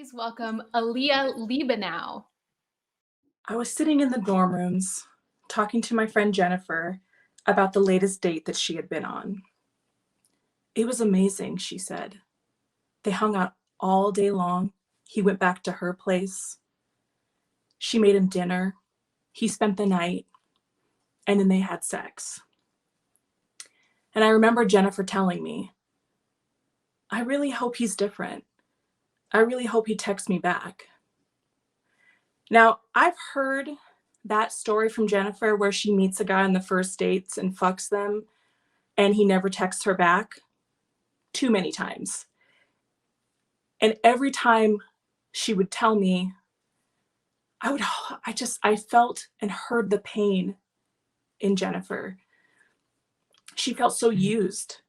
please welcome Aleah Liebenau. I was sitting in the dorm rooms talking to my friend Jennifer about the latest date that she had been on. It was amazing, she said. They hung out all day long. He went back to her place. She made him dinner. He spent the night, and then they had sex. And I remember Jennifer telling me, I really hope he's different. I really hope he texts me back. Now, I've heard that story from Jennifer where she meets a guy on the first dates and fucks them, and he never texts her back too many times. And every time she would tell me, I felt and heard the pain in Jennifer. She felt so used.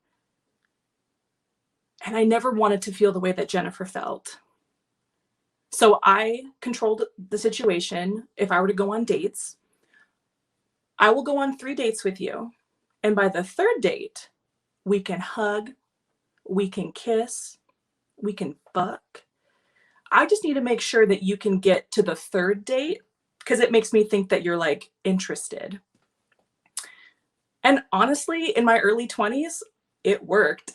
And I never wanted to feel the way that Jennifer felt. So I controlled the situation. If I were to go on dates, I will go on 3 dates with you. And by the 3rd date, we can hug, we can kiss, we can fuck. I just need to make sure that you can get to the 3rd date because it makes me think that you're like interested. And honestly, in my early 20s, it worked.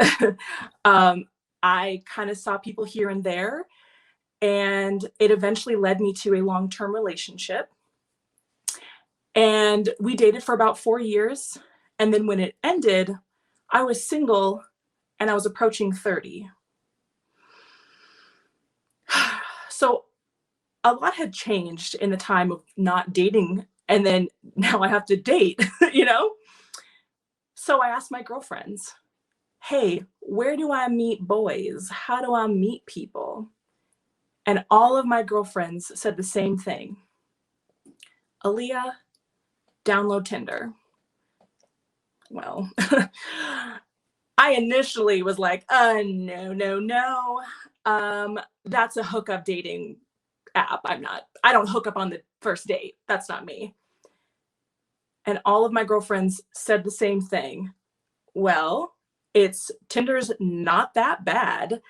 I kind of saw people here and there, and it eventually led me to a long-term relationship. And we dated for about 4 years. And then when it ended, I was single and I was approaching 30. So a lot had changed in the time of not dating. And then now I have to date, you know? So I asked my girlfriends, hey, where do I meet boys? How do I meet people? And all of my girlfriends said the same thing. Aleah, download Tinder. Well, I initially was like, no. That's a hookup dating app. I don't hook up on the first date. That's not me. And all of my girlfriends said the same thing. Well, Tinder's not that bad.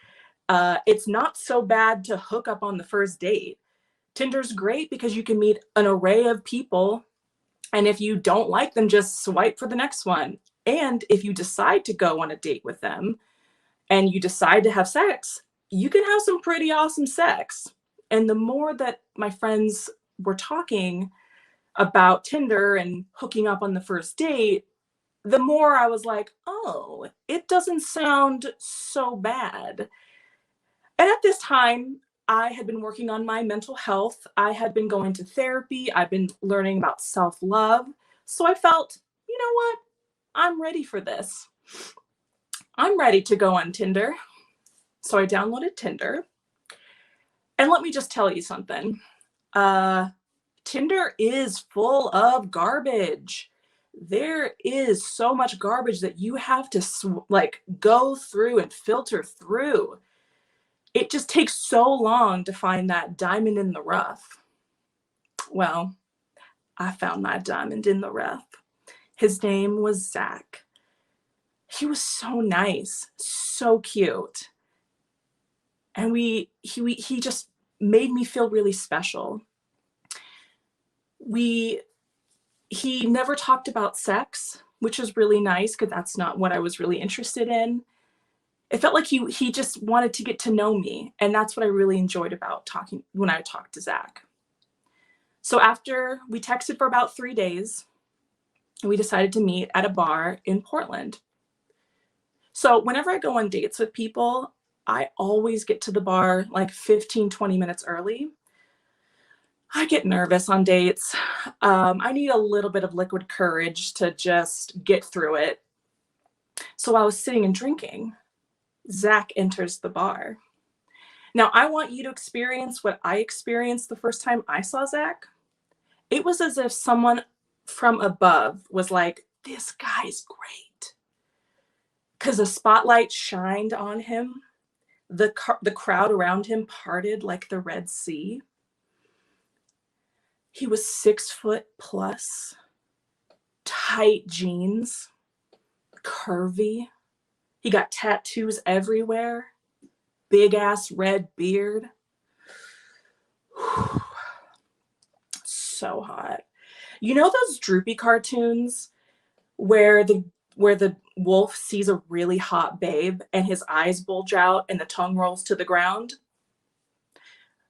It's not so bad to hook up on the first date. Tinder's great because you can meet an array of people. And if you don't like them, just swipe for the next one. And if you decide to go on a date with them and you decide to have sex, you can have some pretty awesome sex. And the more that my friends were talking about Tinder and hooking up on the first date, the more I was like, oh, it doesn't sound so bad. And at this time, I had been working on my mental health. I had been going to therapy. I've been learning about self-love. So I felt, you know what? I'm ready for this. I'm ready to go on Tinder. So I downloaded Tinder. And let me just tell you something. Tinder is full of garbage. There is so much garbage that you have to go through and filter through. It just takes so long to find that diamond in the rough. Well, I found my diamond in the rough. His name was Zach. He was so nice, so cute. And he just made me feel really special. He never talked about sex, which was really nice because that's not what I was really interested in. It felt like he just wanted to get to know me. And that's what I really enjoyed about talking when I talked to Zach. So after we texted for about 3 days, we decided to meet at a bar in Portland. So whenever I go on dates with people, I always get to the bar like 15, 20 minutes early. I get nervous on dates. I need a little bit of liquid courage to just get through it. So I was sitting and drinking. Zach enters the bar. Now, I want you to experience what I experienced the first time I saw Zach. It was as if someone from above was like, this guy's great. Because the spotlight shined on him. The crowd around him parted like the Red Sea. He was 6 foot plus, tight jeans, curvy. He got tattoos everywhere, big ass red beard. So hot. You know those droopy cartoons where the wolf sees a really hot babe and his eyes bulge out and the tongue rolls to the ground?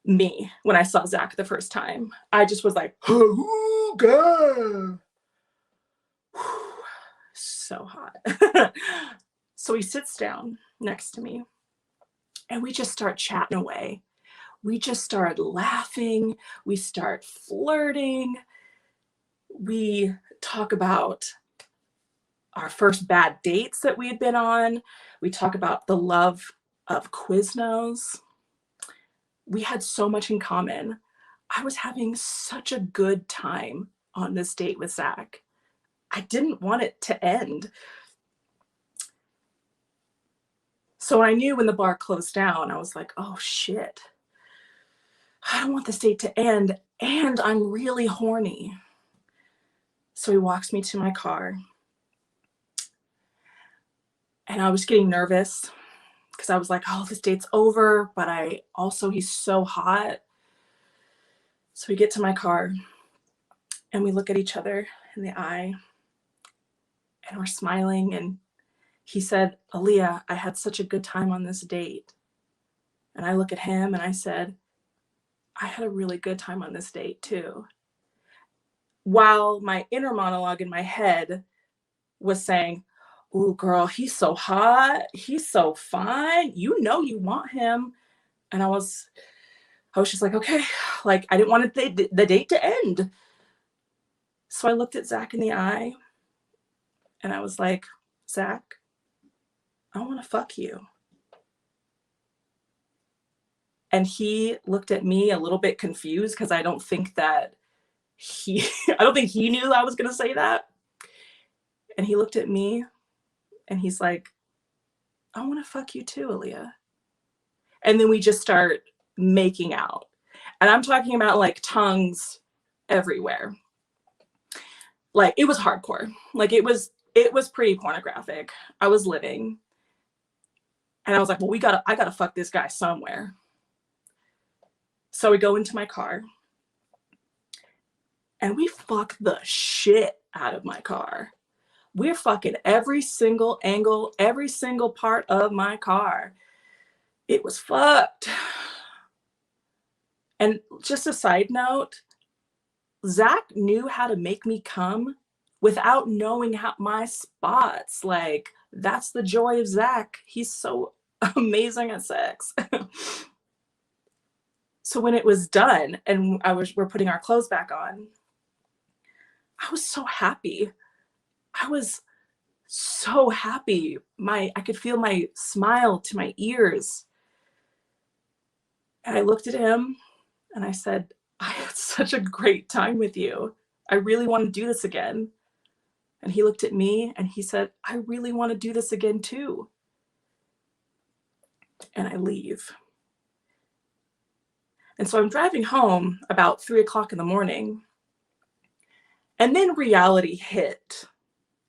Me, when I saw Zach the first time. I just was like, "Hooga." So hot. So he sits down next to me and we just start chatting away. We just start laughing. We start flirting. We talk about our first bad dates that we had been on. We talk about the love of Quiznos. We had so much in common. I was having such a good time on this date with Zach. I didn't want it to end. So I knew when the bar closed down, I was like, oh shit. I don't want this date to end, and I'm really horny. So he walks me to my car. And I was getting nervous because I was like, oh, this date's over, but he's so hot. So we get to my car and we look at each other in the eye and we're smiling. And he said, Aleah, I had such a good time on this date. And I look at him and I said, I had a really good time on this date too. While my inner monologue in my head was saying, ooh, girl, he's so hot. He's so fine. You know you want him. And I was just like, okay, like I didn't want the date to end. So I looked at Zach in the eye and I was like, Zach, I want to fuck you. And he looked at me a little bit confused because I don't think he knew I was going to say that. And he looked at me and he's like, I want to fuck you too, Aleah. And then we just start making out. And I'm talking about like tongues everywhere. Like it was hardcore. Like it was pretty pornographic. I was living. And I was like, well, I gotta fuck this guy somewhere. So we go into my car and we fuck the shit out of my car. We're fucking every single angle, every single part of my car. It was fucked. And just a side note, Zach knew how to make me come without knowing how my spots. Like, that's the joy of Zach. He's so amazing at sex. So when it was done and we're putting our clothes back on, I was so happy. I was so happy. I could feel my smile to my ears. And I looked at him and I said, I had such a great time with you. I really want to do this again. And he looked at me and he said, I really want to do this again too. And I leave. And so I'm driving home about 3:00 in the morning. And then reality hit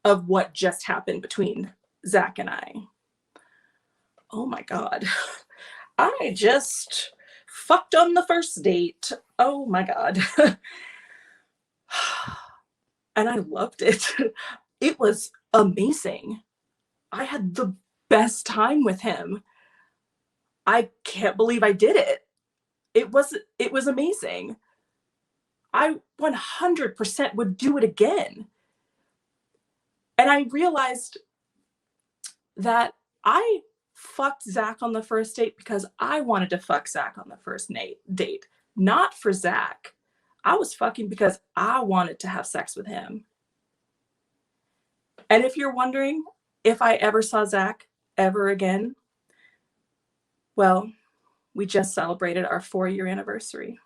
of what just happened between Zach and I. Oh my God. I just fucked on the first date. Oh my God. And I loved it. It was amazing. I had the best time with him. I can't believe I did it. It was amazing. I 100% would do it again. And I realized that I fucked Zach on the first date because I wanted to fuck Zach on the first date, not for Zach. I was fucking because I wanted to have sex with him. And if you're wondering if I ever saw Zach ever again, well, we just celebrated our 4-year anniversary.